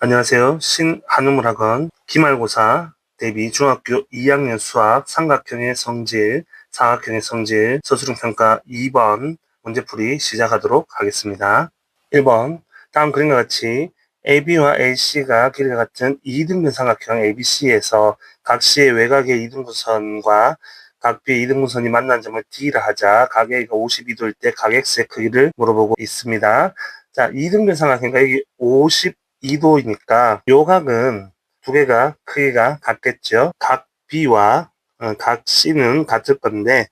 안녕하세요. 신한우물학원 기말고사 대비 중학교 2학년 수학 삼각형의 성질, 사각형의 성질, 서술형평가 2번 문제풀이 시작하도록 하겠습니다. 1번 다음 그림과 같이 AB와 AC가 길이가 같은 이등변 삼각형 ABC에서 각 C의 외곽의 이등분선과 각 B의 이등분선이 만난 점을 D라 하자. 각 A가 52도일 때 각 X의 크기를 물어보고 있습니다. 자, 이등변 삼각형과 이게 52도이니까 요 각은 두 개가 크기가 같겠죠. 각 B와 각 C는 같을 건데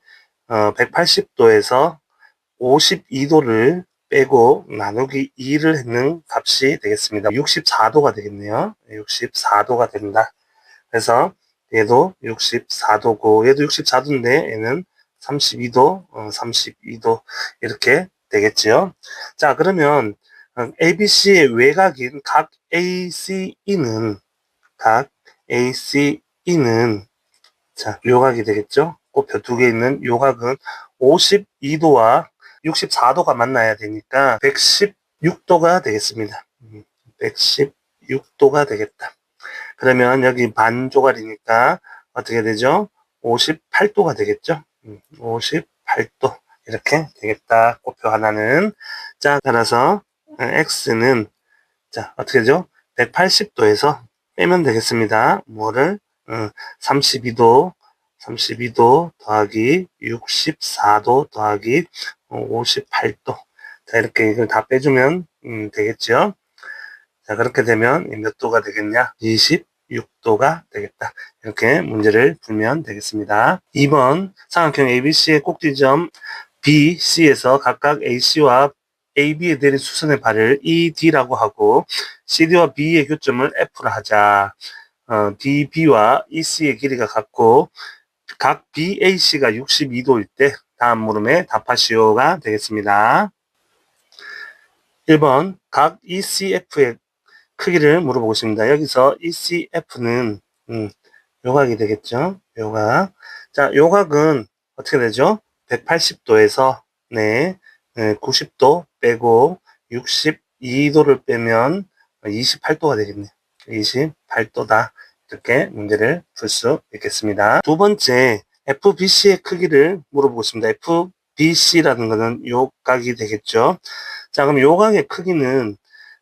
180도에서 52도를 빼고 나누기 2를 했는 값이 되겠습니다. 64도가 되겠네요. 64도가 된다. 그래서 얘도 64도고 얘도 64도인데 얘는 32도, 32도 이렇게 되겠지요. 자, 그러면 ABC의 외곽인 각 ACE는 자, 요각이 되겠죠. 꽃표 두 개 있는 요각은 52도와 64도가 만나야 되니까 116도가 되겠습니다. 116도가 되겠다. 그러면 여기 반 조각이니까 어떻게 되죠? 58도가 되겠죠? 58도 이렇게 되겠다. 꽃표 하나는. 자, 따라서 X는 자, 어떻게 되죠? 180도에서 빼면 되겠습니다. 뭐를? 32도 더하기 64도 더하기 58도. 자, 이렇게 이걸 다 빼주면 되겠죠? 자, 그렇게 되면 몇 도가 되겠냐? 26도가 되겠다. 이렇게 문제를 풀면 되겠습니다. 2번 삼각형 ABC의 꼭지점 BC에서 각각 AC와 AB에 내린 수선의 발을 ED라고 하고 CD와 B의 교점을 F라 하자. DB와 EC의 길이가 같고 각 BAC가 62도일 때 다음 물음에 답하시오가 되겠습니다. 1번 각 ECF의 크기를 물어보고 있습니다. 여기서 ECF는 요각이 되겠죠. 요각. 자, 요각은 어떻게 되죠? 180도에서 90도 빼고 62도를 빼면 28도가 되겠네요. 28도다. 이렇게 문제를 풀 수 있겠습니다. 두 번째, FBC의 크기를 물어보고 있습니다. FBC라는 것은 요 각이 되겠죠. 자, 그럼 요 각의 크기는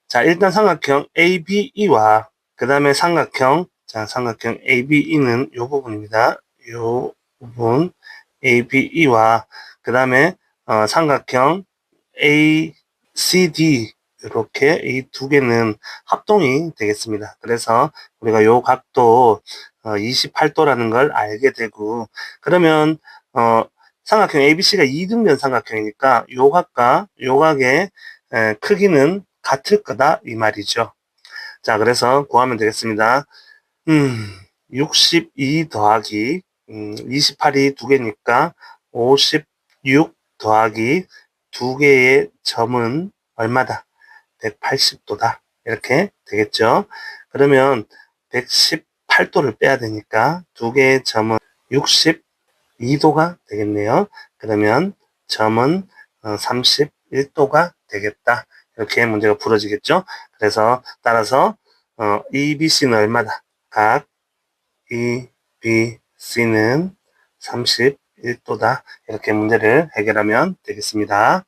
자, 일단 삼각형 ABE와 그 다음에 삼각형 ABE는 요 부분입니다. 요 부분 ABE와 그 다음에 삼각형 ACD 이렇게 이 두 개는 합동이 되겠습니다. 그래서 우리가 요 각도 28도라는 걸 알게 되고 그러면 삼각형 ABC가 이등변 삼각형이니까 요 각과 요 각의 크기는 같을 거다 이 말이죠. 자, 그래서 구하면 되겠습니다. 62 더하기 28이 두 개니까 56 더하기 두 개의 점은 얼마다? 180도다. 이렇게 되겠죠. 그러면 118도를 빼야 되니까 두 개의 점은 62도가 되겠네요. 그러면 점은 31도가 되겠다. 이렇게 문제가 풀어지겠죠. 그래서 따라서 EBC는 얼마다? 각 EBC는 31도다. 이렇게 문제를 해결하면 되겠습니다.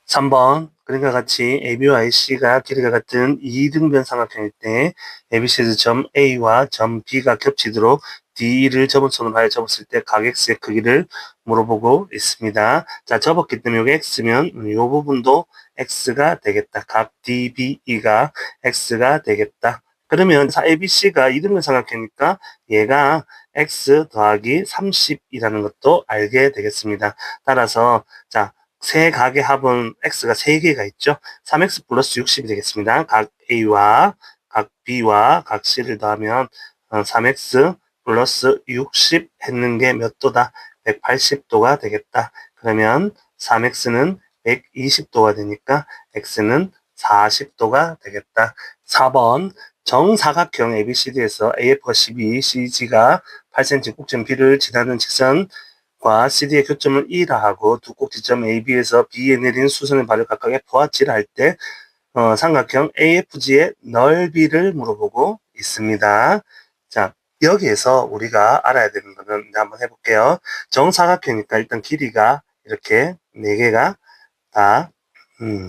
3번 그림과 같이 AB와 AC가 길이가 같은 이등변 삼각형일 때 ABC에서 점 A와 점 B가 겹치도록 D를 접은선으로 하여 접었을 때 각 X의 크기를 물어보고 있습니다. 자, 접었기 때문에 여기 X면 이 부분도 X가 되겠다. 각 DBE가 X가 되겠다. 그러면 ABC가 이등변 삼각형이니까 얘가 X 더하기 30이라는 것도 알게 되겠습니다. 따라서 자, 세 각의 합은 x가 3개가 있죠. 3x 플러스 60이 되겠습니다. 각 a와 각 b와 각 c를 더하면 3x 플러스 60 했는 게 몇 도다? 180도가 되겠다. 그러면 3x는 120도가 되니까 x는 40도가 되겠다. 4번 정사각형 ABCD에서 AF가 12, CG가 8cm 꼭지점 B를 지나는 직선 과 CD의 교점을 E라 하고 두 꼭지점 AB에서 B에 내린 수선의 발을 각각 F와 G라 할 때 삼각형 AFG의 넓이를 물어보고 있습니다. 자, 여기에서 우리가 알아야 되는 거는 이제 한번 해볼게요. 정사각형이니까 일단 길이가 이렇게 4개가 다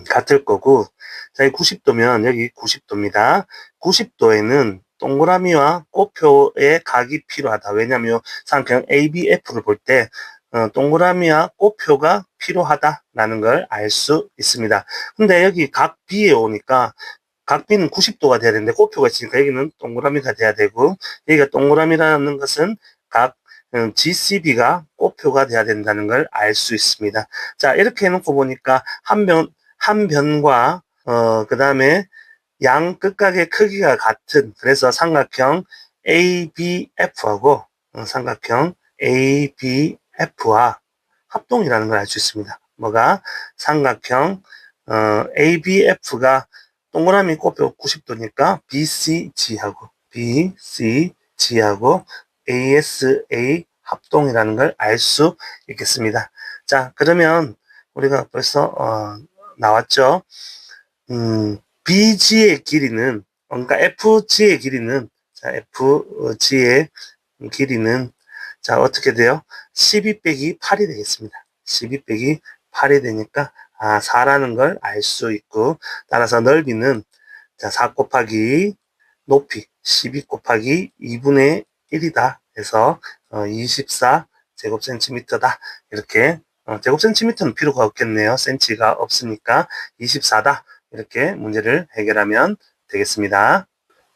같을 거고, 자, 이 90도면 여기 90도입니다. 90도에는 동그라미와 꽃표의 각이 필요하다. 왜냐하면 삼각형 ABF를 볼 때 동그라미와 꽃표가 필요하다라는 걸 알 수 있습니다. 근데 여기 각 B에 오니까 각 B는 90도가 돼야 되는데 꽃표가 있으니까 여기는 동그라미가 돼야 되고, 여기가 동그라미라는 것은 각 GCB가 꽃표가 돼야 된다는 걸 알 수 있습니다. 자, 이렇게 해놓고 보니까 한 변과 그 다음에 양 끝각의 크기가 같은, 그래서 삼각형 ABF하고 삼각형 ABF와 합동이라는 걸 알 수 있습니다. 뭐가? 삼각형 ABF가 동그라미 꽃표 90도니까 BCG하고 ASA 합동이라는 걸 알 수 있겠습니다. 자, 그러면 우리가 벌써 나왔죠. BG의 길이는, 그러니까 FG의 길이는, 자, FG의 길이는, 자, 어떻게 돼요? 12 빼기 8이 되겠습니다. 12 빼기 8이 되니까, 4라는 걸 알 수 있고, 따라서 넓이는, 자, 4 곱하기 높이, 12 곱하기 2분의 1이다. 해서, 24 제곱센티미터다. 이렇게, 제곱센티미터는 필요가 없겠네요. 센치가 없으니까 24다. 이렇게 문제를 해결하면 되겠습니다.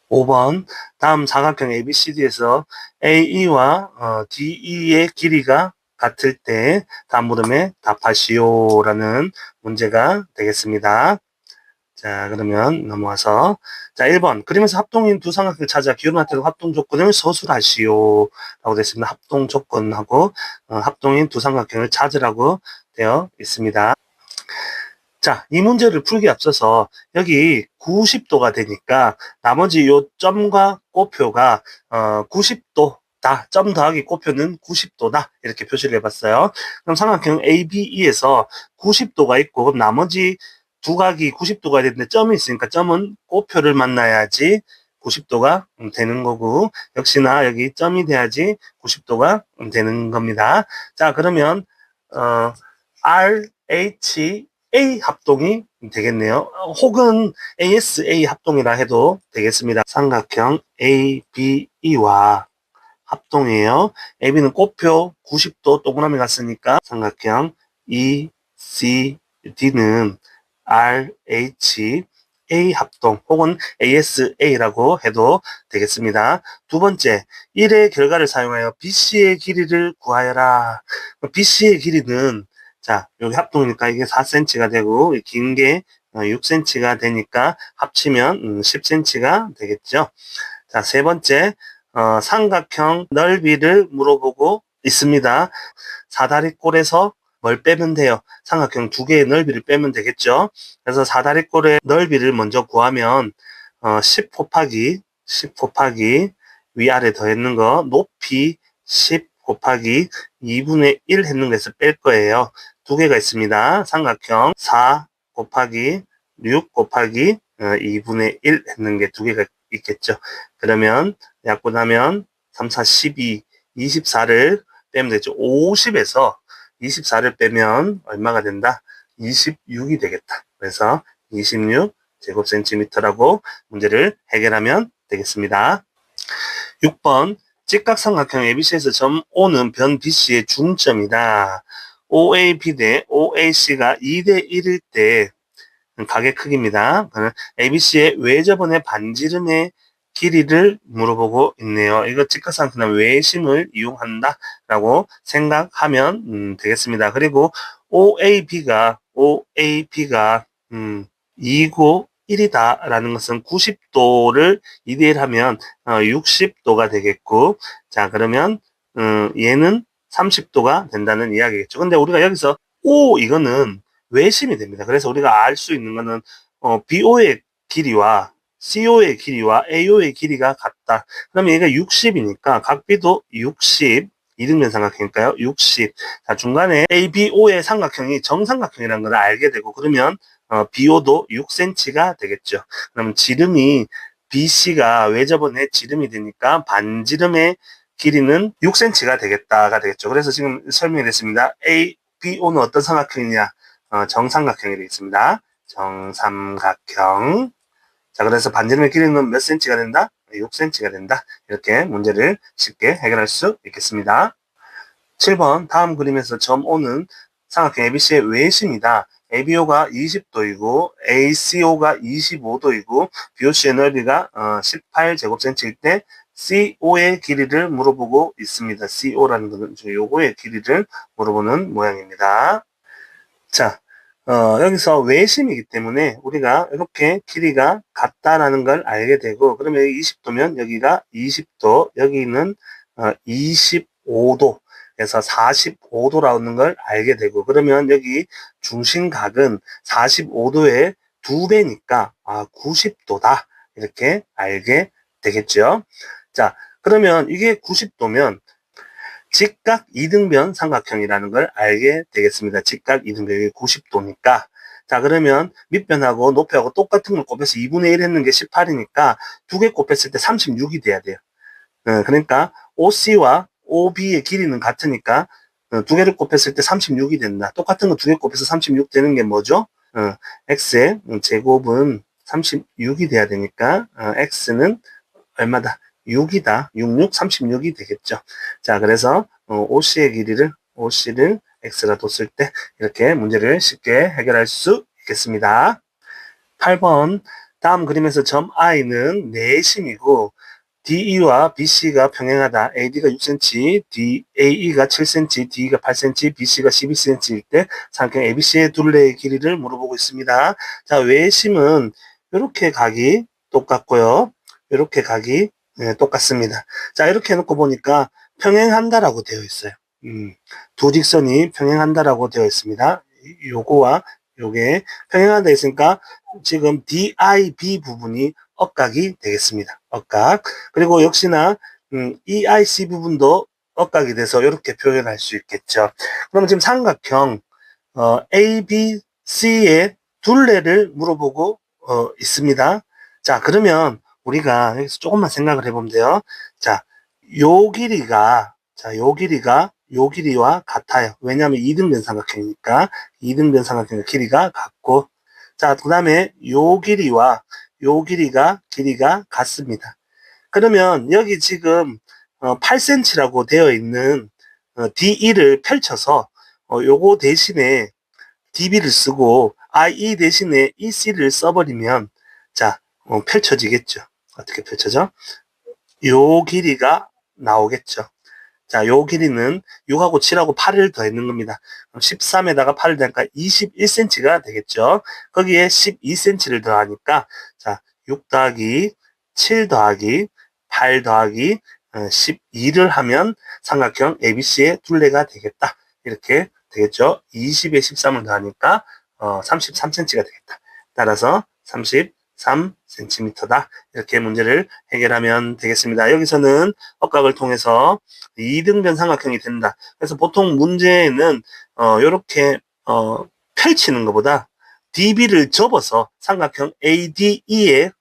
5번, 다음 사각형 ABCD에서 AE와 DE의 길이가 같을 때 다음 물음에 답하시오라는 문제가 되겠습니다. 자, 그러면 넘어와서, 자, 1번, 그림에서 합동인 두 삼각형을 찾아 기울한테도 합동 조건을 서술하시오 라고 되어 있습니다. 합동 조건하고 합동인 두 삼각형을 찾으라고 되어 있습니다. 자, 이 문제를 풀기에 앞서서 여기 90도가 되니까 나머지 요 점과 꽃표가 90도다. 점 더하기 꽃표는 90도다. 이렇게 표시를 해봤어요. 그럼 삼각형 ABE에서 90도가 있고, 그럼 나머지 두 각이 90도가 되는데 점이 있으니까 점은 꽃표를 만나야지 90도가 되는 거고, 역시나 여기 점이 돼야지 90도가 되는 겁니다. 자, 그러면 RH A 합동이 되겠네요. 혹은 ASA 합동이라 해도 되겠습니다. 삼각형 ABE와 합동이에요. AB는 꽃표 90도 동그라미 갔으니까 삼각형 ECD는 RH A 합동 혹은 ASA라고 해도 되겠습니다. 두 번째, 1의 결과를 사용하여 BC의 길이를 구하여라. BC의 길이는, 자, 여기 합동이니까 이게 4cm가 되고 긴 게 6cm가 되니까 합치면 10cm가 되겠죠. 자, 세 번째, 삼각형 넓이를 물어보고 있습니다. 사다리꼴에서 뭘 빼면 돼요? 삼각형 두 개의 넓이를 빼면 되겠죠. 그래서 사다리꼴의 넓이를 먼저 구하면 10 곱하기 위아래 더했는 거 높이 10 곱하기 2분의 1 했는 거에서 뺄 거예요. 두 개가 있습니다. 삼각형 4 곱하기 6 곱하기 2분의 1 했는 게 두 개가 있겠죠. 그러면 약분하면 3, 4, 12, 24를 빼면 되죠. 50에서 24를 빼면 얼마가 된다? 26이 되겠다. 그래서 26 제곱센티미터라고 문제를 해결하면 되겠습니다. 6번, 직각삼각형 ABC에서 점 O는 변 BC의 중점이다. OAB 대 OAC가 2대 1일 때 각의 크기입니다. ABC의 외접원의 반지름의 길이를 물어보고 있네요. 이거 직각삼각형 외심을 이용한다라고 생각하면 되겠습니다. 그리고 OAB가 2고 1이다라는 것은 90도를 2대1 하면 60도가 되겠고, 자, 그러면 얘는 30도가 된다는 이야기겠죠. 근데 우리가 여기서 이거는 외심이 됩니다. 그래서 우리가 알 수 있는 거는 BO의 길이와 CO의 길이와 AO의 길이가 같다. 그러면 얘가 60이니까 각 B도 60, 이등변 삼각형일까요? 60. 자, 중간에 ABO의 삼각형이 정삼각형이라는 걸 알게 되고, 그러면 BO도 6cm가 되겠죠. 그러면 지름이 BC가 외접원의 지름이 되니까 반지름의 길이는 6cm가 되겠다가 되겠죠. 그래서 지금 설명이 됐습니다. ABO는 어떤 삼각형이냐? 정삼각형이 되겠습니다. 정삼각형. 자, 그래서 반지름의 길이는 몇 cm가 된다? 6cm가 된다. 이렇게 문제를 쉽게 해결할 수 있겠습니다. 7번 다음 그림에서 점 O는 삼각형 ABC의 외심이다. ABO가 20도이고 ACO가 25도이고 BOC의 넓이가 18제곱cm일 때 CO의 길이를 물어보고 있습니다. CO라는 것은 요거의 길이를 물어보는 모양입니다. 자, 여기서 외심이기 때문에 우리가 이렇게 길이가 같다라는 걸 알게 되고, 그러면 여기 20도면 여기가 20도, 여기는 25도, 그래서 45도라는 걸 알게 되고, 그러면 여기 중심각은 45도의 2배니까 90도다. 이렇게 알게 되겠죠. 자, 그러면 이게 90도면 직각 이등변 삼각형이라는 걸 알게 되겠습니다. 직각 이등변이 90도니까. 자, 그러면 밑변하고 높이하고 똑같은 걸 곱해서 2분의 1 했는 게 18이니까 두 개 곱했을 때 36이 돼야 돼요. 그러니까 OC와 OB의 길이는 같으니까 두 개를 곱했을 때 36이 된다. 똑같은 거 두 개 곱해서 36 되는 게 뭐죠? X의 제곱은 36이 돼야 되니까 X는 얼마다? 6이다. 66, 36이 되겠죠. 자, 그래서 OC의 길이를 OC를 X라 뒀을 때 이렇게 문제를 쉽게 해결할 수 있겠습니다. 8번 다음 그림에서 점 I는 내심이고 DE와 BC가 평행하다. AD가 6cm, DAE가 7cm, DE가 8cm, BC가 12cm일 때 삼각형 ABC의 둘레의 길이를 물어보고 있습니다. 자, 외심은 이렇게 각이 똑같고요. 이렇게 각이 똑같습니다. 자, 이렇게 해놓고 보니까 평행한다라고 되어 있어요. 두 직선이 평행한다라고 되어 있습니다. 요거와 요게 평행한다 했으니까 지금 DIB 부분이 억각이 되겠습니다. 억각. 그리고 역시나 EIC 부분도 억각이 돼서 이렇게 표현할 수 있겠죠. 그럼 지금 삼각형 ABC의 둘레를 물어보고 있습니다. 자, 그러면 우리가 여기서 조금만 생각을 해보면 돼요. 자, 요 길이가 요 길이와 같아요. 왜냐하면 이등변 삼각형이니까 이등변 삼각형의 길이가 같고, 자, 그 다음에 요 길이와 요 길이가 같습니다. 그러면 여기 지금 8cm라고 되어 있는 D2를 펼쳐서 요거 대신에 DB를 쓰고 IE 대신에 EC를 써버리면 자, 펼쳐지겠죠. 어떻게 펼쳐져? 요 길이가 나오겠죠. 자, 요 길이는 6하고 7하고 8을 더했는 겁니다. 그럼 13에다가 8을 더하니까 21cm가 되겠죠. 거기에 12cm를 더하니까 자, 6 더하기 7 더하기 8 더하기 12를 하면 삼각형 ABC의 둘레가 되겠다. 이렇게 되겠죠. 20에 13을 더하니까 33cm가 되겠다. 따라서 33cm다. 이렇게 문제를 해결하면 되겠습니다. 여기서는 억각을 통해서 이등변 삼각형이 된다. 그래서 보통 문제는 이렇게 펼치는 것보다 DB를 접어서 삼각형 ADE의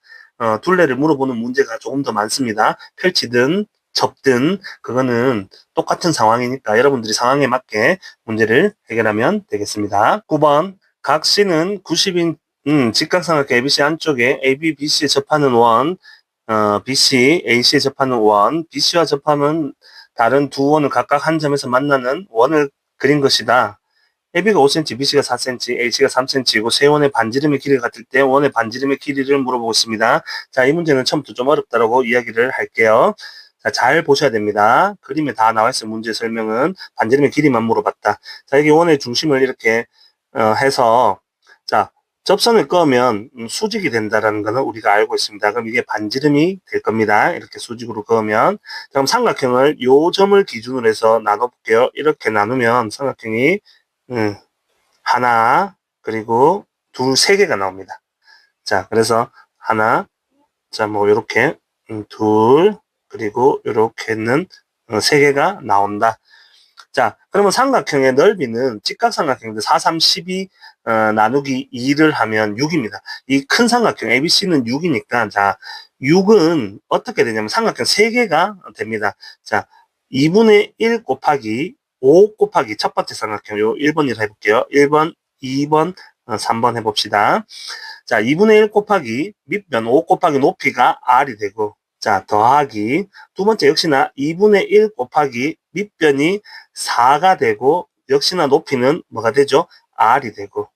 둘레를 물어보는 문제가 조금 더 많습니다. 펼치든 접든 그거는 똑같은 상황이니까 여러분들이 상황에 맞게 문제를 해결하면 되겠습니다. 9번 각 C는 90인 직각삼각형 ABC 안쪽에 AB, BC에 접하는 원, BC, AC에 접하는 원, BC와 접하면 다른 두 원을 각각 한 점에서 만나는 원을 그린 것이다. AB가 5cm, BC가 4cm, AC가 3cm이고 세 원의 반지름의 길이가 같을 때 원의 반지름의 길이를 물어보고 있습니다. 자, 이 문제는 처음부터 좀 어렵다라고 이야기를 할게요. 자, 잘 보셔야 됩니다. 그림에 다 나와 있어요. 문제 설명은 반지름의 길이만 물어봤다. 자, 여기 원의 중심을 이렇게 해서 자, 접선을 그으면 수직이 된다라는 것은 우리가 알고 있습니다. 그럼 이게 반지름이 될 겁니다. 이렇게 수직으로 그으면. 그럼 삼각형을 요 점을 기준으로 해서 나눠볼게요. 이렇게 나누면 삼각형이 하나, 그리고 둘, 세 개가 나옵니다. 자, 그래서 하나, 자, 뭐, 요렇게, 둘, 그리고 요렇게는 3개가 나온다. 자, 그러면 삼각형의 넓이는 직각삼각형인데 4, 3, 12 나누기 2를 하면 6입니다. 이 큰 삼각형 ABC는 6이니까 자, 6은 어떻게 되냐면 삼각형 3개가 됩니다. 자, 2분의 1 곱하기 5 곱하기 첫 번째 삼각형 요 1번이라 해볼게요. 1번, 2번, 3번 해봅시다. 자, 2분의 1 곱하기 밑변 5 곱하기 높이가 R이 되고 자, 더하기 두 번째 역시나 2분의 1 곱하기 밑변이 4가 되고 역시나 높이는 뭐가 되죠? R이 되고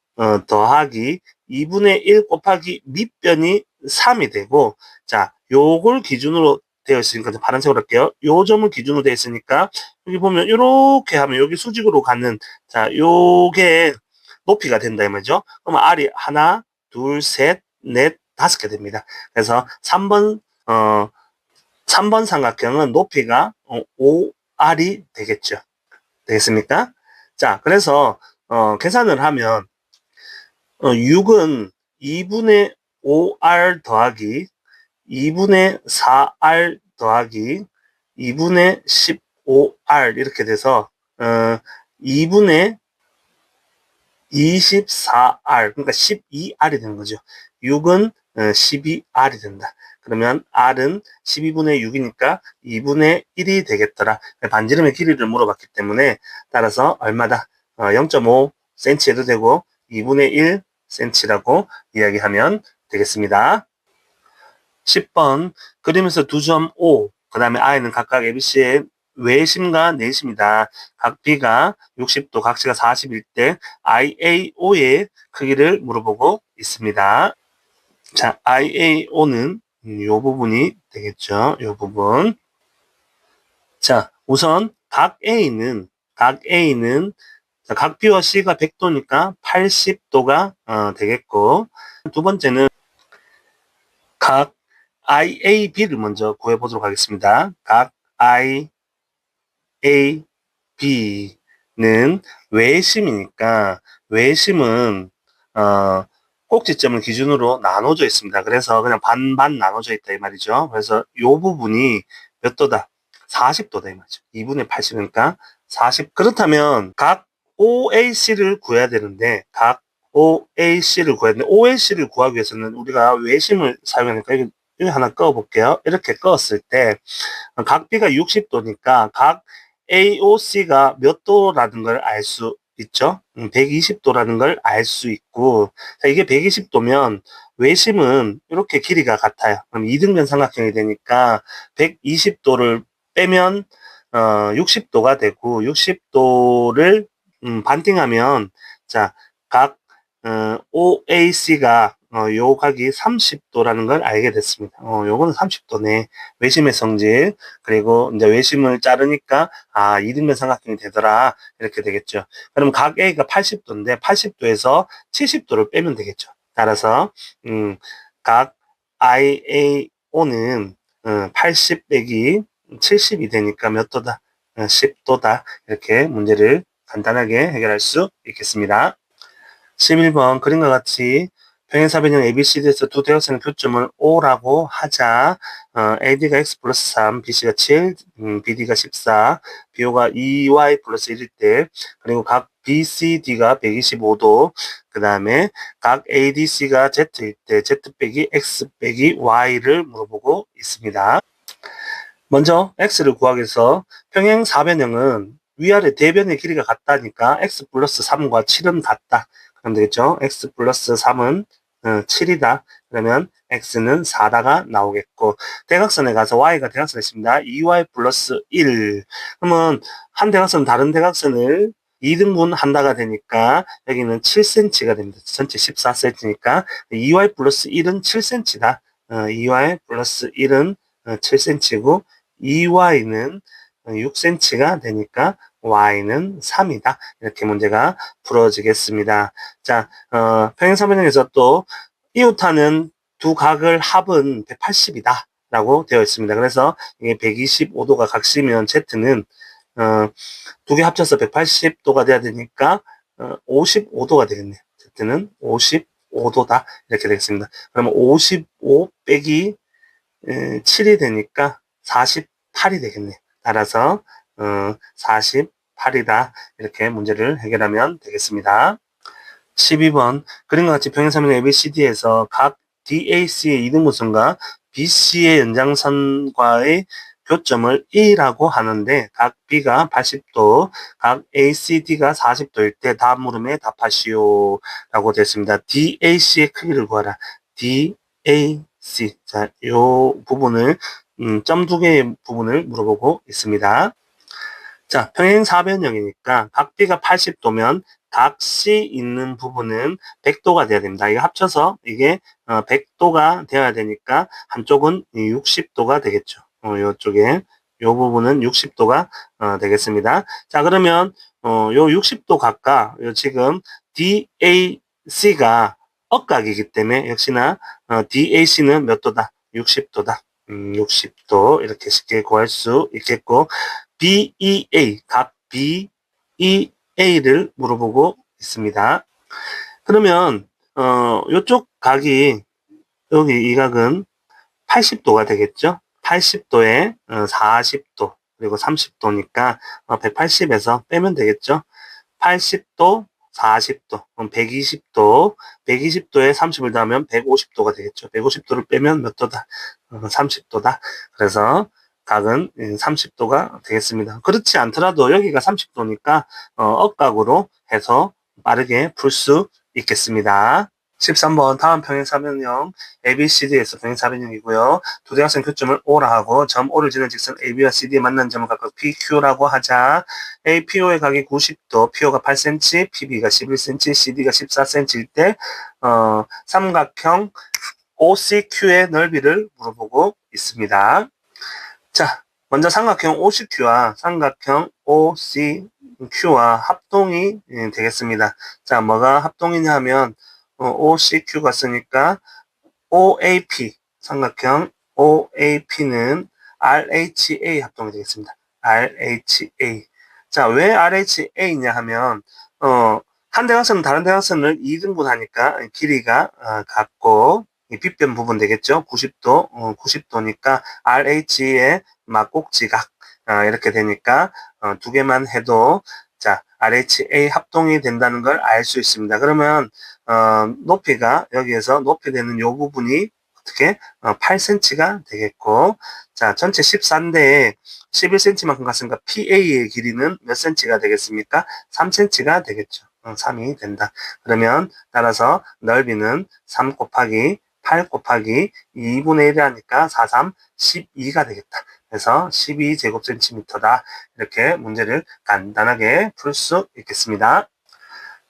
더하기 2분의 1 곱하기 밑변이 3이 되고 자, 요걸 기준으로 되어 있으니까 파란색으로 할게요. 요 점을 기준으로 되어 있으니까 여기 보면 이렇게 하면 여기 수직으로 가는 자, 요게 높이가 된다 이 말이죠. 그러면 R이 하나, 둘, 셋, 넷, 5개 됩니다. 그래서 3번 삼각형은 높이가 5R이 되겠죠. 되겠습니까? 자, 그래서 계산을 하면 6은 2분의 5R 더하기 2분의 4R 더하기 2분의 15R 이렇게 돼서 2분의 24R 그러니까 12R이 되는 거죠. 6은 12R이 된다. 그러면 R은 12분의 6이니까 2분의 1이 되겠더라. 반지름의 길이를 물어봤기 때문에 따라서 얼마다? 0.5cm 해도 되고 2분의 1cm라고 이야기하면 되겠습니다. 10번 그림에서 2.5 그 다음에 I는 각각 ABC의 외심과 내심이다. 각 B가 60도, 각 C가 41대 IAO의 크기를 물어보고 있습니다. 자, IAO는 이 부분이 되겠죠. 이 부분. 자, 우선 각 A는 각 B와 C가 100도니까 80도가 되겠고 두 번째는 각 IAB를 먼저 구해보도록 하겠습니다. 각 IAB는 외심이니까 외심은 꼭지점을 기준으로 나눠져 있습니다. 그래서 그냥 반반 나눠져 있다 이 말이죠. 그래서 이 부분이 몇 도다? 40도다 이 말이죠. 2분의 80이니까 40. 그렇다면 각 OAC를 구해야 되는데 각 OAC를 구해야 되는데 OAC를 구하기 위해서는 우리가 외심을 사용하니까 여기 하나 꺼볼게요. 이렇게 껐을 때 각 B가 60도니까 각 AOC가 몇 도라는 걸 알 수 있죠. 120도라는 걸 알 수 있고 자, 이게 120도면 외심은 이렇게 길이가 같아요. 그럼 이등변 삼각형이 되니까 120도를 빼면 60도가 되고 60도를 반띵하면 자, 각 OAC가 요 각이 30도라는 걸 알게 됐습니다. 요거는 30도네. 외심의 성질. 그리고 이제 외심을 자르니까 이등변 삼각형이 되더라. 이렇게 되겠죠. 그럼 각 A가 80도인데 80도에서 70도를 빼면 되겠죠. 따라서 각 IAO는 80 빼기 70이 되니까 몇 도다? 10도다. 이렇게 문제를 간단하게 해결할 수 있겠습니다. 11번 그림과 같이 평행사변형 ABCD에서 두 대각선의 교점을 O라고 하자. AD가 X 플러스 3, BC가 7, BD가 14, BO가 2Y 플러스 1일 때, 그리고 각 BCD가 125도, 그 다음에 각 ADC가 Z일 때, Z 빼기 X 빼기 Y를 물어보고 있습니다. 먼저 X를 구하기 위해서 평행사변형은 위아래 대변의 길이가 같다니까 X 플러스 3과 7은 같다. 그럼 되겠죠? X 플러스 3은 7이다. 그러면 X는 4다가 나오겠고 대각선에 가서 Y가 대각선에 있습니다. 2Y 플러스 1 그러면 한 대각선 다른 대각선을 2등분 한다가 되니까 여기는 7cm가 됩니다. 전체 14cm니까 2Y 플러스 1은 7cm다. 2Y 플러스 1은 7cm고 2Y는 6cm가 되니까 Y는 3이다. 이렇게 문제가 풀어지겠습니다. 자, 평행사변형에서 또 이웃하는 두 각을 합은 180이다. 라고 되어 있습니다. 그래서 이게 125도가 각시면 Z는 두 개 합쳐서 180도가 돼야 되니까 55도가 되겠네요. Z는 55도다. 이렇게 되겠습니다. 그러면 55 빼기 7이 되니까 48이 되겠네요. 따라서 48이다. 이렇게 문제를 해결하면 되겠습니다. 12번 그림과 같이 평행사면 ABCD에서 각 DAC의 이등분선과 BC의 연장선과의 교점을 E라고 하는데 각 B가 80도, 각 ACD가 40도일 때 다음 물음에 답하시오 라고 되어 있습니다. DAC의 크기를 구하라. DAC. 자, 요 부분을 점 두 개의 부분을 물어보고 있습니다. 자, 평행사변형이니까 각 B가 80도면 각 C 있는 부분은 100도가 돼야 됩니다. 이거 합쳐서 이게 100도가 되어야 되니까 한쪽은 60도가 되겠죠. 요쪽에 요 부분은 60도가 되겠습니다. 자, 그러면 요 60도 각각 요 지금 DAC가 억각이기 때문에 역시나 DAC는 몇 도다? 60도다. 60도 이렇게 쉽게 구할 수 있겠고 BEA, 각 BEA를 물어보고 있습니다. 그러면 요쪽 각이 여기 이 각은 80도가 되겠죠? 80도에 40도 그리고 30도니까 180에서 빼면 되겠죠? 80도, 40도, 그럼 120도, 120도에 30을 더하면 150도가 되겠죠. 150도를 빼면 몇 도다? 30도다. 그래서 각은 30도가 되겠습니다. 그렇지 않더라도 여기가 30도니까 억각으로 해서 빠르게 풀 수 있겠습니다. 13번 다음 평행사변형 ABCD에서 평행사변형이고요. 두 대각선 교점을 O라 하고 점 O를 지는 직선 AB와 CD에 만난 점을 각각 PQ라고 하자. APO의 각이 90도, PO가 8cm, PB가 11cm, CD가 14cm일 때 삼각형 OCQ의 넓이를 물어보고 있습니다. 자, 먼저 삼각형 OCQ와 삼각형 OCQ와 합동이 되겠습니다. 자, 뭐가 합동이냐 하면 OCQ가 쓰니까 OAP, 삼각형 OAP는 RHA 합동이 되겠습니다. RHA. 자, 왜 RHA냐 하면, 한 대각선은 다른 대각선을 2등분 하니까 길이가 같고, 이 빗변 부분 되겠죠? 90도, 90도니까 RH의 막꼭지각, 이렇게 되니까, 두 개만 해도, 자, RHA 합동이 된다는 걸 알 수 있습니다. 그러면, 높이가, 여기에서 높이 되는 요 부분이 어떻게? 8cm가 되겠고, 자, 전체 14인데 11cm만큼 갔으니까 PA의 길이는 몇 cm가 되겠습니까? 3cm가 되겠죠. 3이 된다. 그러면 따라서 넓이는 3 곱하기 8 곱하기 2분의 1이 하니까 4, 3, 12가 되겠다. 그래서 12제곱센티미터다. 이렇게 문제를 간단하게 풀 수 있겠습니다.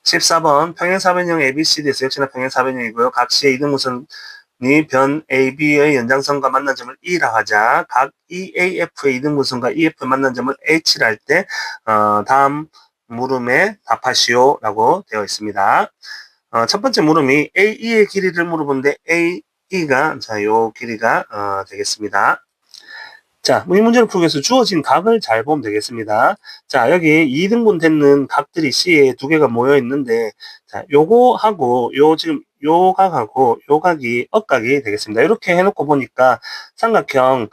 14번 평행사변형 ABCD에서 역시나 평행사변형이고요. 각 C의 이등분선이 변 AB의 연장선과 만난 점을 E라 하자. 각 EAF의 이등분선과 EF의 만난 점을 H라 할 때 다음 물음에 답하시오 라고 되어 있습니다. 첫 번째 물음이 AE의 길이를 물어보는데 AE가 자, 요 길이가 되겠습니다. 자, 이 문제를 풀기 위해서 주어진 각을 잘 보면 되겠습니다. 자, 여기 2등분 되는 각들이 C에 두 개가 모여 있는데, 자, 요거하고, 지금 요 각하고, 요 각이 억각이 되겠습니다. 이렇게 해놓고 보니까 삼각형,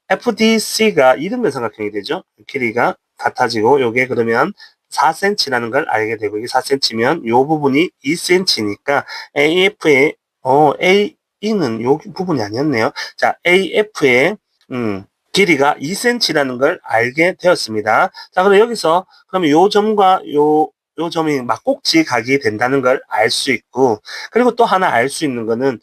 FDC가 2등분 삼각형이 되죠. 길이가 같아지고, 요게 그러면 4cm라는 걸 알게 되고, 이게 4cm면 요 부분이 2cm니까 AF의, AE는 요 부분이 아니었네요. 자, AF의 길이가 2cm라는 걸 알게 되었습니다. 자, 그럼 여기서, 그러면 요 점과 요 점이 막꼭지 각이 된다는 걸 알 수 있고, 그리고 또 하나 알 수 있는 거는,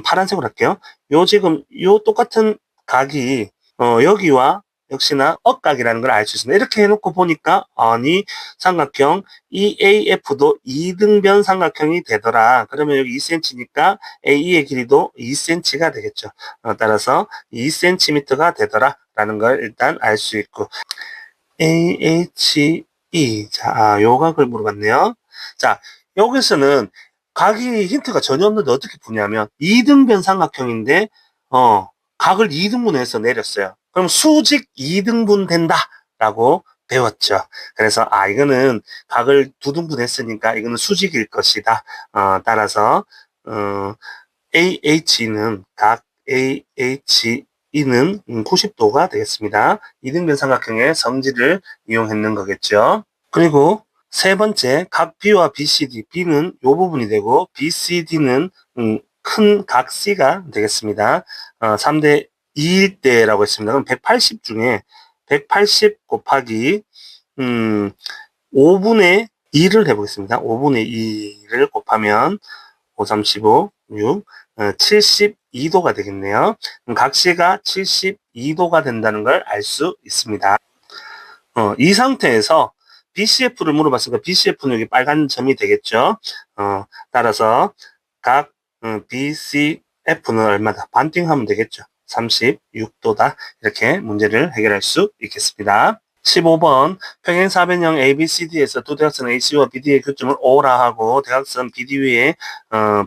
파란색으로 할게요. 지금, 똑같은 각이, 여기와 역시나 억각이라는 걸 알 수 있습니다. 이렇게 해놓고 보니까, 아니, 삼각형 EAF도 2등변 삼각형이 되더라. 그러면 여기 2cm니까 AE의 길이도 2cm가 되겠죠. 따라서 2cm가 되더라. 라는 걸 일단 알 수 있고. AHE. 자, 요 각을 물어봤네요. 자, 여기서는 각이 힌트가 전혀 없는데 어떻게 푸냐면 2등변 삼각형인데, 각을 2등분해서 내렸어요. 그럼 수직 2등분 된다. 라고 배웠죠. 그래서, 이거는 각을 2등분 했으니까 이거는 수직일 것이다. 따라서, AH는 각 AHE E는 90도가 되겠습니다. 이등변 삼각형의 성질을 이용했는 거겠죠. 그리고 세 번째, 각 B와 BCD, B는 이 부분이 되고 BCD는 큰 각 C가 되겠습니다. 3대 2일 때라고 했습니다. 그럼 180 중에 180 곱하기 5분의 2를 해보겠습니다. 5분의 2를 곱하면 5, 3, 15, 6, 72도가 되겠네요. 각시가 72도가 된다는 걸 알 수 있습니다. 이 상태에서 BCF를 물어봤으니까 BCF는 여기 빨간 점이 되겠죠. 따라서 각 BCF는 얼마다? 반띵하면 되겠죠. 36도다. 이렇게 문제를 해결할 수 있겠습니다. 15번 평행사변형 ABCD에서 두 대각선 AC와 BD의 교점을 O라 하고 대각선 BD 위에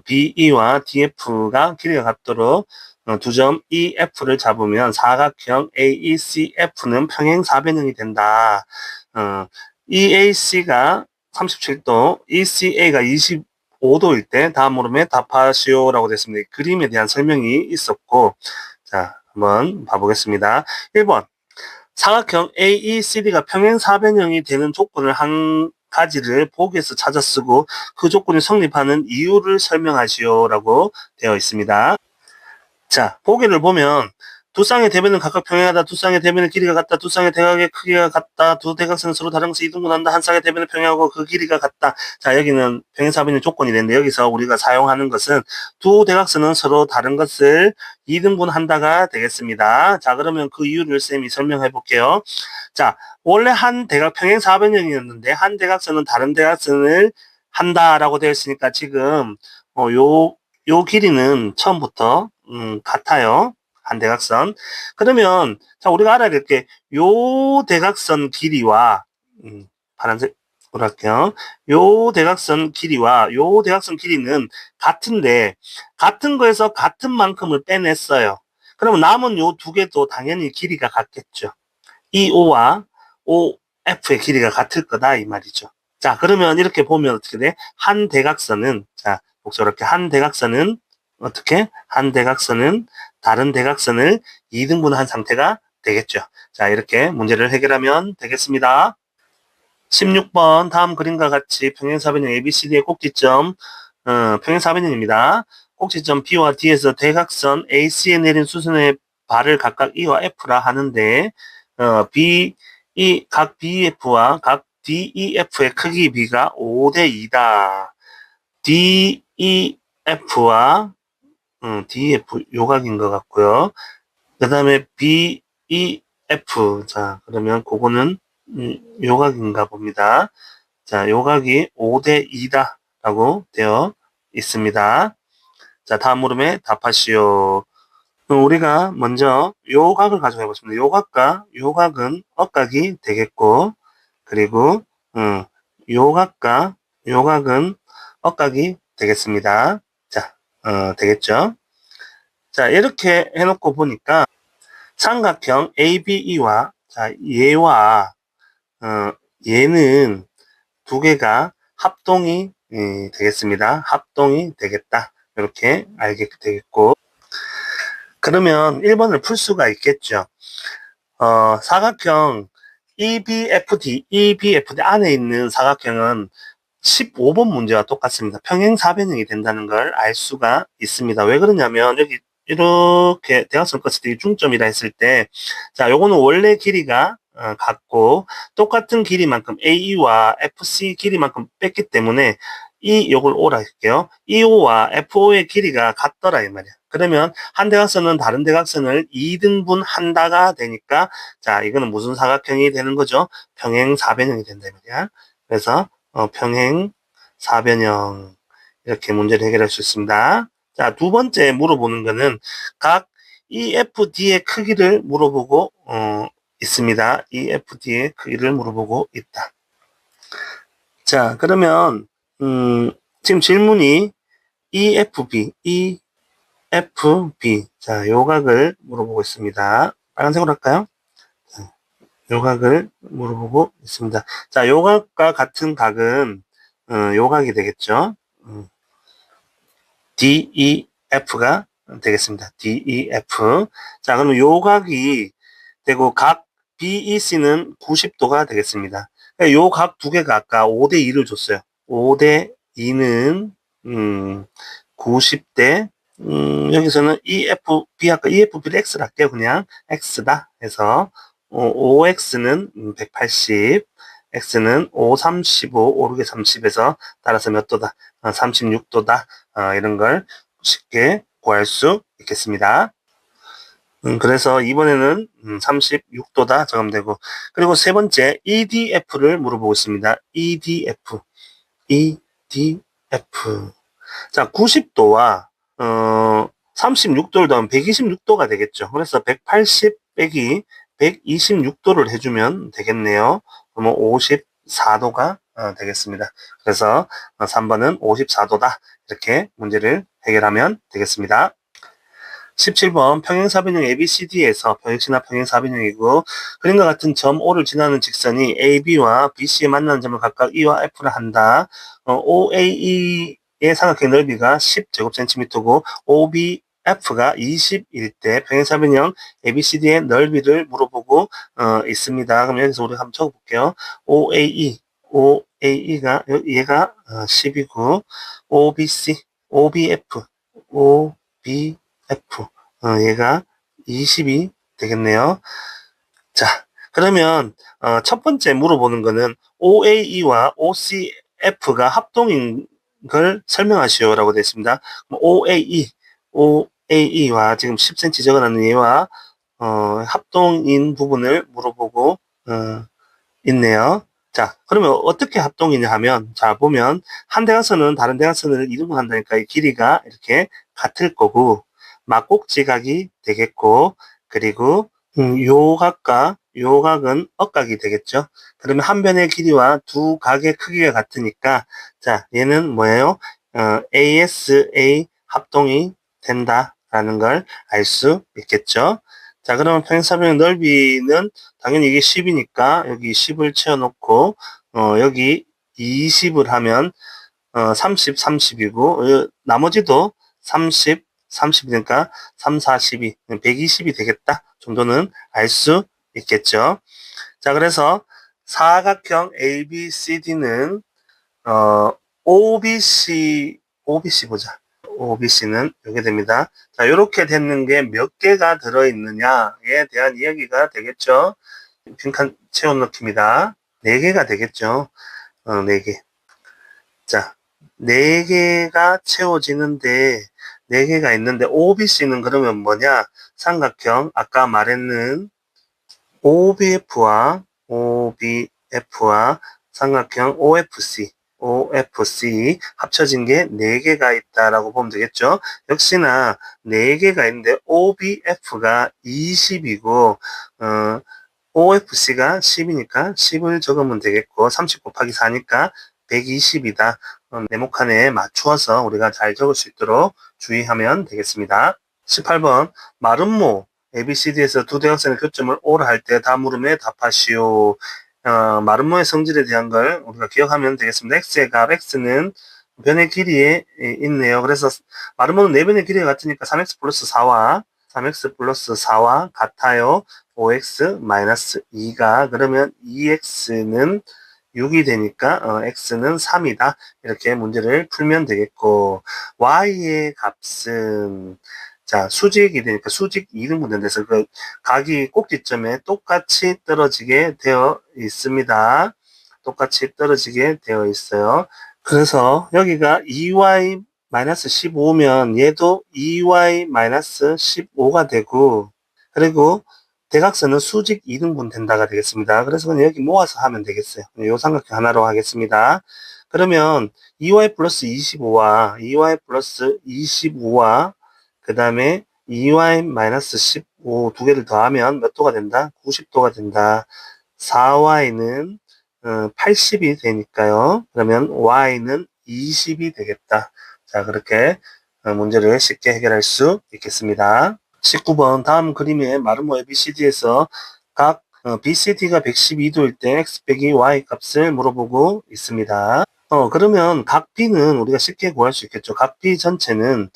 BE와 DF가 길이가 같도록 두 점 EF를 잡으면 사각형 AECF는 평행사변형이 된다. EAC가 37도, ECA가 25도일 때 다음 물음에 답하시오라고 됐습니다. 그림에 대한 설명이 있었고, 자, 한번 봐보겠습니다. 1번. 사각형 AECD가 평행사변형이 되는 조건을 한 가지를 보기에서 찾아 쓰고 그 조건이 성립하는 이유를 설명하시오라고 되어 있습니다. 자, 보기를 보면 두 쌍의 대변은 각각 평행하다, 두 쌍의 대변의 길이가 같다, 두 쌍의 대각의 크기가 같다, 두 대각선은 서로 다른 것을 이등분한다, 한 쌍의 대변을 평행하고 그 길이가 같다. 자, 여기는 평행사변의 조건이 되는데 여기서 우리가 사용하는 것은 두 대각선은 서로 다른 것을 이등분한다가 되겠습니다. 자, 그러면 그 이유를 쌤이 설명해 볼게요. 자, 원래 한 대각 평행사변형이었는데 한 대각선은 다른 대각선을 한다라고 되어 있으니까 지금 요 길이는 처음부터 같아요. 한 대각선. 그러면 자 우리가 알아야 될 게 요 대각선 길이와 파란색으로 할게요. 요 대각선 길이와 요 대각선 길이는 같은데 같은 거에서 같은 만큼을 빼냈어요. 그러면 남은 요 두 개도 당연히 길이가 같겠죠. 이 O와 OF의 길이가 같을 거다 이 말이죠. 자 그러면 이렇게 보면 어떻게 돼? 한 대각선은 자 이렇게 한 대각선은 어떻게? 한 대각선은 다른 대각선을 2등분한 상태가 되겠죠. 자, 이렇게 문제를 해결하면 되겠습니다. 16번 다음 그림과 같이 평행사변형 ABCD의 꼭지점 평행사변형입니다. 꼭지점 B와 D에서 대각선 AC에 내린 수선의 발을 각각 E와 F라 하는데 각 BF와 각 DEF의 크기 B가 5대 2다. DEF와 DF 요각인 것 같고요. 그 다음에 BEF 자 그러면 그거는 요각인가 봅니다. 자 요각이 5대 2다 라고 되어 있습니다. 자 다음 물음에 답하시오. 우리가 먼저 요각을 가져가 보겠습니다. 요각과 요각은 억각이 되겠고 그리고 요각과 요각은 억각이 되겠습니다. 자 되겠죠? 자, 이렇게 해놓고 보니까 삼각형 ABE와 자, 얘와 얘는 두 개가 합동이 되겠습니다. 합동이 되겠다. 이렇게 알게 되겠고 그러면 1번을 풀 수가 있겠죠. 사각형 EBFD 안에 있는 사각형은 15번 문제와 똑같습니다. 평행사변형이 된다는 걸 알 수가 있습니다. 왜 그러냐면 여기 이렇게 대각선 껐을 때 중점이라 했을 때 자 요거는 원래 길이가 같고 똑같은 길이만큼 AE와 FC 길이만큼 뺐기 때문에 요걸 O라 할게요. EO와 FO의 길이가 같더라 이 말이야. 그러면 한 대각선은 다른 대각선을 2등분 한다가 되니까 자 이거는 무슨 사각형이 되는 거죠? 평행사변형이 된다 이 말이야. 그래서 평행 사변형 이렇게 문제를 해결할 수 있습니다. 자, 두 번째 물어보는 거는 각 EFD의 크기를 물어보고 있습니다. EFD의 크기를 물어보고 있다. 자, 그러면 지금 질문이 EFB, EFB. 자, 요각을 물어보고 있습니다. 빨간색으로 할까요? 요각을 물어보고 있습니다. 자, 요각과 같은 각은 요각이 되겠죠. DEF가 되겠습니다. DEF. 자, 그러면 요 각이 되고 각 BEC는 90도가 되겠습니다. 요 각 두 개가 아까 5대 2를 줬어요. 5대 2는 90대 여기서는 EFB 아까 EFB를 X를 할게요. 그냥 X다 해서 OX는 180, X는 5, 35, 5, 6에 30에서 따라서 몇 도다? 36도다. 이런 걸 쉽게 구할 수 있겠습니다. 그래서 이번에는 36도다 적용되고 그리고 세 번째 EDF를 물어보고 있습니다. EDF. EDF. 자, 90도와 36도를 더하면 126도가 되겠죠. 그래서 180 빼기 126도를 해주면 되겠네요. 그러면 54도가 되겠습니다. 그래서 3번은 54도다. 이렇게 문제를 해결하면 되겠습니다. 17번 평행사변형 ABCD에서 평행시나 평행사변형이고 그림과 같은 점 O를 지나는 직선이 AB와 BC에 만나는 점을 각각 E와 F를 한다. OAE의 삼각형 넓이가 10제곱센티미터고 OBF가 20일 때 평행사변형 ABCD의 넓이를 물어보고 있습니다. 그럼 여기서 우리가 한번 적어볼게요. OAE가 얘가 10이고 OBF 얘가 20이 되겠네요. 자, 그러면 첫 번째 물어보는 거는 OAE와 OCF가 합동인 걸 설명하시오라고 되어 있습니다. OAE와 지금 10cm 적어놨는 얘와 합동인 부분을 물어보고 있네요. 자, 그러면 어떻게 합동이냐 하면, 자, 보면, 한 대각선은 다른 대각선을 이동을 한다니까 이 길이가 이렇게 같을 거고, 막곡지각이 되겠고, 그리고, 요 각과 요 각은 억각이 되겠죠. 그러면 한 변의 길이와 두 각의 크기가 같으니까, 자, 얘는 뭐예요? ASA 합동이 된다라는 걸 알 수 있겠죠. 자, 그러면 평행사변형 넓이는 당연히 이게 10이니까 여기 10을 채워놓고 여기 20을 하면 30, 30이고 나머지도 30, 30이니까 3, 4, 12, 120이 되겠다 정도는 알 수 있겠죠. 자, 그래서 사각형 ABCD는 OBC 보자. OBC는 이렇게 됩니다. 자, 이렇게 됐는 게 몇 개가 들어있느냐에 대한 이야기가 되겠죠. 빈칸 채워넣기입니다. 4개가 되겠죠. 4개. 자, 4개가 채워지는데, 4개가 있는데, OBC는 그러면 뭐냐? 삼각형, 아까 말했는 OBF와 삼각형 OFC 합쳐진 게 4개가 있다라고 보면 되겠죠. 역시나 4개가 있는데 OBF가 20이고 OFC가 10이니까 10을 적으면 되겠고 30 곱하기 4니까 120이다. 네모칸에 맞추어서 우리가 잘 적을 수 있도록 주의하면 되겠습니다. 18번 마름모 ABCD에서 두 대각선의 교점을 O라 할 때 다음 물음에 답하시오. 마름모의 성질에 대한 걸 우리가 기억하면 되겠습니다. X의 값, X는 변의 길이에 있네요. 그래서 마름모는 4변의 길이가 같으니까 3X 플러스 4와 같아요. 5X 마이너스 2가 그러면 2X는 6이 되니까 X는 3이다. 이렇게 문제를 풀면 되겠고 Y의 값은 자, 수직이 되니까 수직 이등분된 데서 그 각이 꼭지점에 똑같이 떨어지게 되어 있습니다. 똑같이 떨어지게 되어 있어요. 그래서 여기가 2y-15면 얘도 2y-15가 되고 그리고 대각선은 수직 이등분 된다가 되겠습니다. 그래서 그냥 여기 모아서 하면 되겠어요. 이 삼각형 하나로 하겠습니다. 그러면 2y 플러스 25와 2y 플러스 25와 그 다음에 2y-15 두 개를 더하면 몇 도가 된다? 90도가 된다. 4y는 80이 되니까요. 그러면 y는 20이 되겠다. 자, 그렇게 문제를 쉽게 해결할 수 있겠습니다. 19번 다음 그림의 마름모 ABCD에서 각 BCD가 112도일 때 x 빼기 y 값을 물어보고 있습니다. 그러면 각 B는 우리가 쉽게 구할 수 있겠죠. 각 B 전체는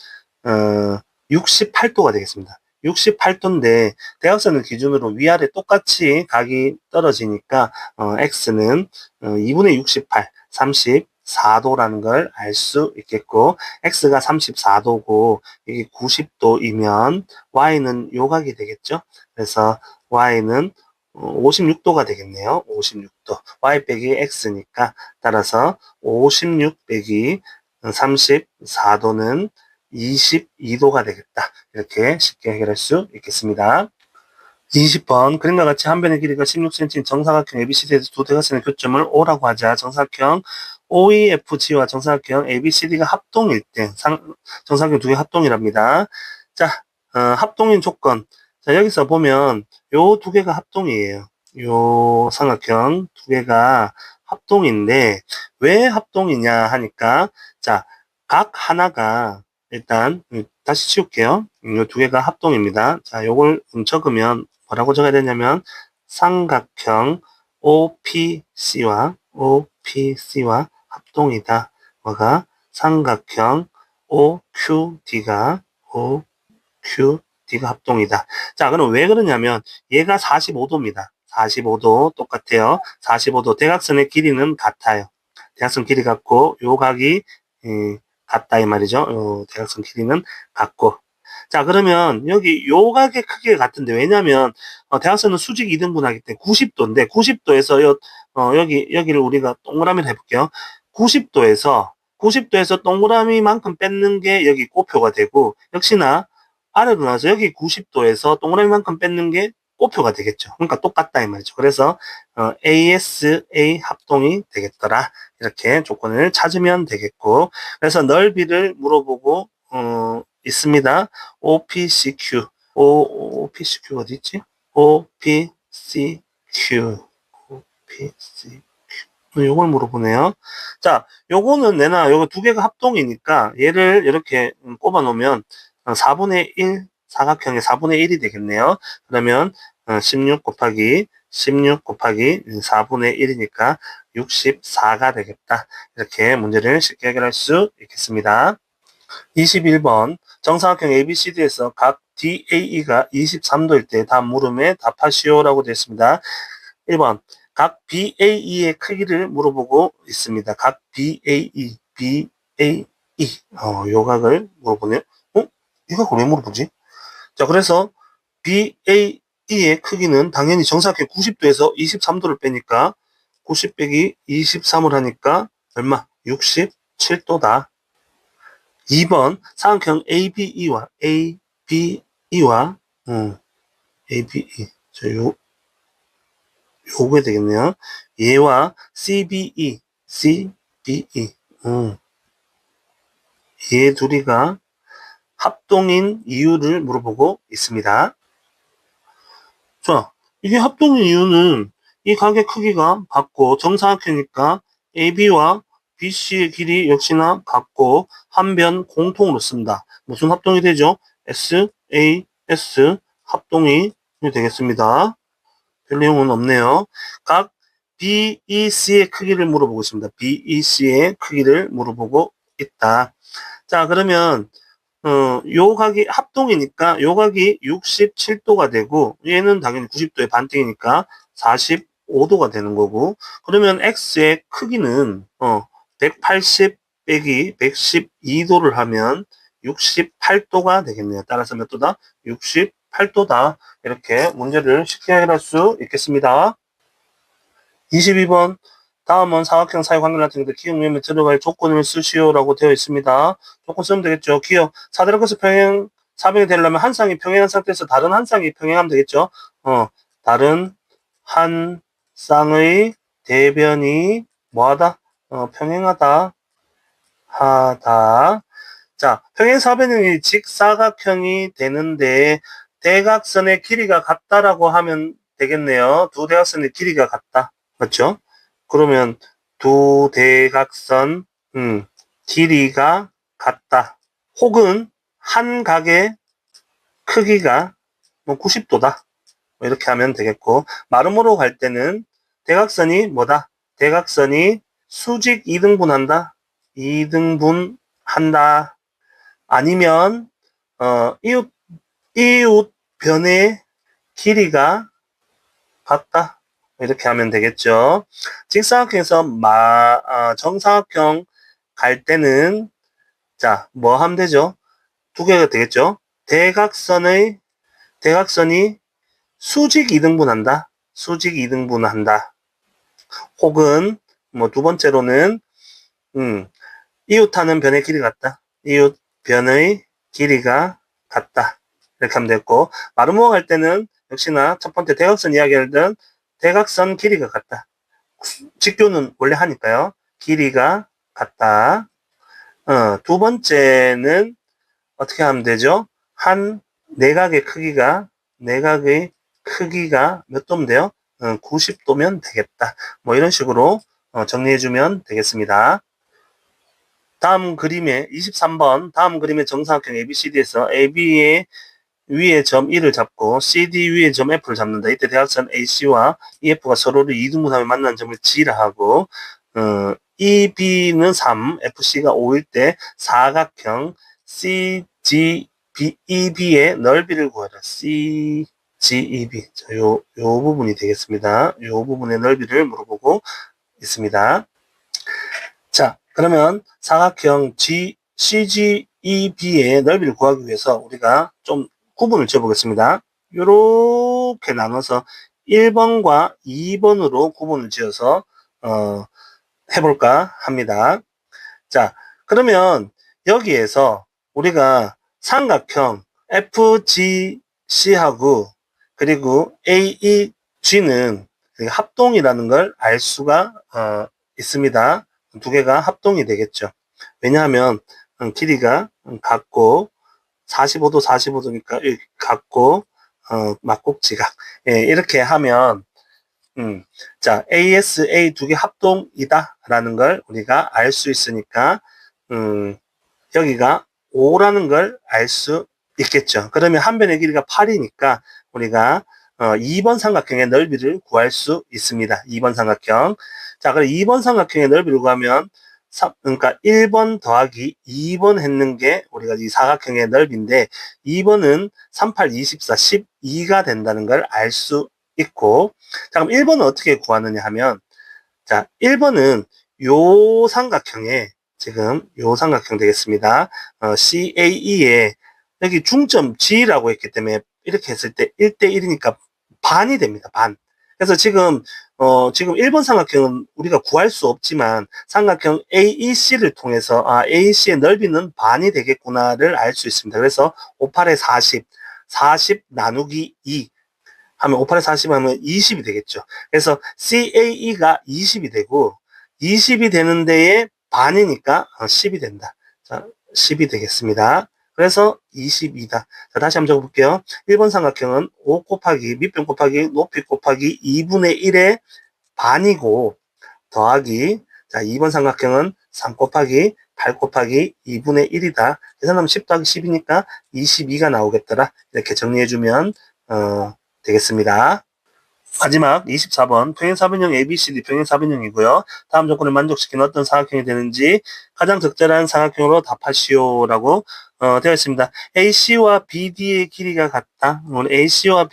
68도가 되겠습니다. 68도인데 대각선을 기준으로 위아래 똑같이 각이 떨어지니까 x는 2분의 68, 34도라는 걸 알 수 있겠고, x가 34도고 이게 90도이면 y는 요 각이 되겠죠. 그래서 y는 56도가 되겠네요. 56도. y 빼기 x니까 따라서 56 빼기 34도는 22도가 되겠다. 이렇게 쉽게 해결할 수 있겠습니다. 20번 그림과 같이 한 변의 길이가 16cm인 정사각형 ABCD에서 두 대각선의 교점을 O라고 하자. 정사각형 OEFG와 정사각형 ABCD가 합동일 때 정사각형 두 개 합동이랍니다. 자, 합동인 조건. 자, 여기서 보면 요 두 개가 합동이에요. 요 삼각형 두 개가 합동인데 왜 합동이냐 하니까, 자, 각 하나가 일단 다시 치울게요. 요 두 개가 합동입니다. 자, 요걸 적으면 뭐라고 적어야 되냐면 삼각형 OPC와 합동이다. 뭐가? 삼각형 OQD가 합동이다. 자, 그럼 왜 그러냐면 얘가 45도입니다. 45도 똑같아요. 45도 대각선의 길이는 같아요. 대각선 길이 같고 요 각이 같다 이 말이죠. 대각선 길이는 같고. 자, 그러면 여기 요 각의 크기가 같은데, 왜냐면 대각선은 수직 이등분하기 때문에 90도인데 90도에서 여기를 우리가 동그라미를 해볼게요. 90도에서 동그라미만큼 뺏는 게 여기 꼬표가 되고, 역시나 아래로 나와서 여기 90도에서 동그라미만큼 뺏는 게 꼬표가 되겠죠. 그러니까 똑같다 이 말이죠. 그래서 ASA 합동이 되겠더라. 이렇게 조건을 찾으면 되겠고, 그래서 넓이를 물어보고 있습니다. OPCQ 어디 있지? OPCQ 요걸 물어보네요. 자, 요거는 내나 요거 두 개가 합동이니까 얘를 이렇게 꼽아 놓으면 4분의 1, 사각형의 4분의 1이 되겠네요. 그러면 16 곱하기 4분의 1이니까 64가 되겠다. 이렇게 문제를 쉽게 해결할 수 있겠습니다. 21번 정사각형 ABCD에서 각 DAE가 23도일 때 다음 물음에 답하시오라고 되어 있습니다. 1번 각 BAE의 크기를 물어보고 있습니다. 각 BAE 요 각을 물어보네요. 이 각을 왜 물어보지? 자, 그래서 BAE의 크기는 당연히 정사각형 90도에서 23도를 빼니까 90 빼기 23을 하니까 얼마? 67도다. 2번 사각형 ABE와 요게 되겠네요. 얘와 CBE 얘 둘이가 합동인 이유를 물어보고 있습니다. 자, 이게 합동인 이유는 이 각의 크기가 같고 정사각형이니까 AB와 BC의 길이 역시나 같고 한 변 공통으로 쓴다. 무슨 합동이 되죠? SAS 합동이 되겠습니다. 별 내용은 없네요. 각 BEC의 크기를 물어보고 있습니다. BEC의 크기를 물어보고 있다. 자, 그러면 요 각이 합동이니까 요 각이 67도가 되고 얘는 당연히 90도의 반등이니까 45도가 되는 거고, 그러면 X의 크기는 180 빼기 112도를 하면 68도가 되겠네요. 따라서 몇 도다? 68도다. 이렇게 문제를 쉽게 해결할 수 있겠습니다. 22번 다음은 사각형 사이 관계를 나타내는데 기억 유형에 들어갈 조건을 쓰시오라고 되어 있습니다. 조건 쓰면 되겠죠. 기억 사대로커스 평행 사변이 되려면 한 쌍이 평행한 상태에서 다른 한 쌍이 평행하면 되겠죠. 다른 한 쌍의 대변이 뭐하다? 평행하다 하다. 자, 평행사변형이 직사각형이 되는데 대각선의 길이가 같다라고 하면 되겠네요. 두 대각선의 길이가 같다. 맞죠? 그러면 두 대각선 길이가 같다. 혹은 한 각의 크기가 90도다. 이렇게 하면 되겠고, 마름모로 갈 때는 대각선이 뭐다? 대각선이 수직 이등분한다. 이등분한다. 아니면 이웃 변의 길이가 같다. 이렇게 하면 되겠죠. 직사각형에서 정사각형 갈 때는 자, 뭐 하면 되죠? 두 개가 되겠죠. 대각선이 수직 이등분한다. 수직 이등분한다. 혹은 뭐 두 번째로는 이웃하는 변의 길이 같다. 이웃 변의 길이가 같다. 이렇게 하면 됐고, 마름모가 갈 때는 역시나 첫 번째 대각선 이야기하던 대각선 길이가 같다. 직교는 원래 하니까요. 길이가 같다. 두 번째는 어떻게 하면 되죠? 한 내각의 크기가 몇 도면 돼요? 90도면 되겠다. 뭐 이런 식으로 정리해주면 되겠습니다. 다음 그림의 23번 다음 그림의 정사각형 ABCD에서 AB의 위에 점 E를 잡고 CD 위에 점 F를 잡는다. 이때 대각선 AC와 EF가 서로를 이등분하며 만나는 점을 G라 하고 EB는 3, FC가 5일 때 사각형 CGEB의 넓이를 구하라. CGEB 요 부분이 되겠습니다. 요 부분의 넓이를 물어보고 있습니다. 자, 그러면 사각형 CGEB의 넓이를 구하기 위해서 우리가 좀 구분을 지어보겠습니다. 이렇게 나눠서 1번과 2번으로 구분을 지어서 해볼까 합니다. 자, 그러면 여기에서 우리가 삼각형 FGC하고 그리고 AEG는 합동이라는 걸 알 수가 있습니다. 두 개가 합동이 되겠죠. 왜냐하면 길이가 같고 45도 45도니까 같고 막곡지각 이렇게 하면 자 ASA 두 개 합동이다 라는 걸 우리가 알 수 있으니까 여기가 5라는 걸 알 수 있겠죠. 그러면 한 변의 길이가 8이니까 우리가 2번 삼각형의 넓이를 구할 수 있습니다. 2번 삼각형. 자, 그럼 2번 삼각형의 넓이를 구하면 그러니까 1번 더하기 2번 했는 게 우리가 이 사각형의 넓이인데 2번은 38, 24, 12가 된다는 걸 알 수 있고 자, 그럼 1번은 어떻게 구하느냐 하면 자, 1번은 요 삼각형에 지금 요 삼각형 되겠습니다. CAE에 여기 중점 G라고 했기 때문에 이렇게 했을 때 1대1이니까 반이 됩니다. 반. 그래서 지금 1번 삼각형은 우리가 구할 수 없지만 삼각형 AEC를 통해서 AEC의 넓이는 반이 되겠구나를 알 수 있습니다. 그래서 58에 40 나누기 2 하면 58에 40 하면 20이 되겠죠. 그래서 CAE가 20이 되고 20이 되는 데에 반이니까 10이 된다. 자, 10이 되겠습니다. 그래서 22다. 자, 다시 한번 적어볼게요. 1번 삼각형은 5 곱하기 밑변 곱하기 높이 곱하기 2분의 1의 반이고 더하기 자 2번 삼각형은 3 곱하기 8 곱하기 2분의 1이다. 계산하면 10 더하기 10이니까 22가 나오겠더라. 이렇게 정리해주면 되겠습니다. 마지막 24번 평행사변형 ABCD 평행사변형이고요. 다음 조건을 만족시키는 어떤 사각형이 되는지 가장 적절한 사각형으로 답하시오라고 되어 있습니다. AC와 BD의 길이가 같다. AC와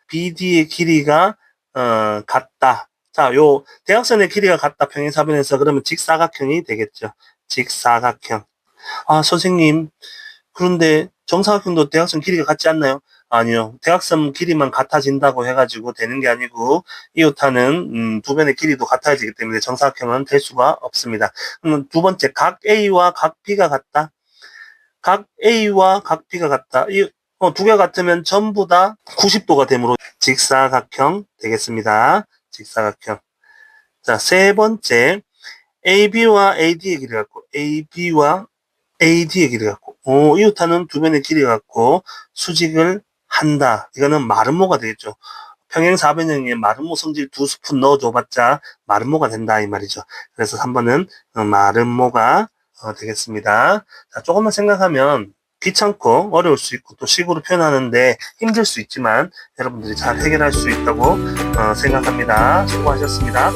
BD의 길이가 같다. 자, 요 대각선의 길이가 같다. 평행사변에서 그러면 직사각형이 되겠죠. 직사각형. 선생님 그런데 정사각형도 대각선 길이가 같지 않나요? 아니요. 대각선 길이만 같아진다고 해가지고 되는 게 아니고 이웃하는 두 변의 길이도 같아야 되기 때문에 정사각형은 될 수가 없습니다. 그럼 두 번째 각 A와 각 B가 같다. 각 A와 각 B가 같다. 두 개 같으면 전부 다 90도가 되므로 직사각형 되겠습니다. 직사각형. 자, 세 번째 AB와 AD의 길이 같고 AB와 AD의 길이 같고 이웃하는 두 변의 길이 같고 수직을 한다. 이거는 마름모가 되겠죠. 평행사변형에 마름모 성질 2스푼 넣어줘봤자 마름모가 된다 이 말이죠. 그래서 3번은 마름모가 되겠습니다. 자, 조금만 생각하면 귀찮고 어려울 수 있고 또 식으로 표현하는데 힘들 수 있지만 여러분들이 잘 해결할 수 있다고 생각합니다. 수고하셨습니다.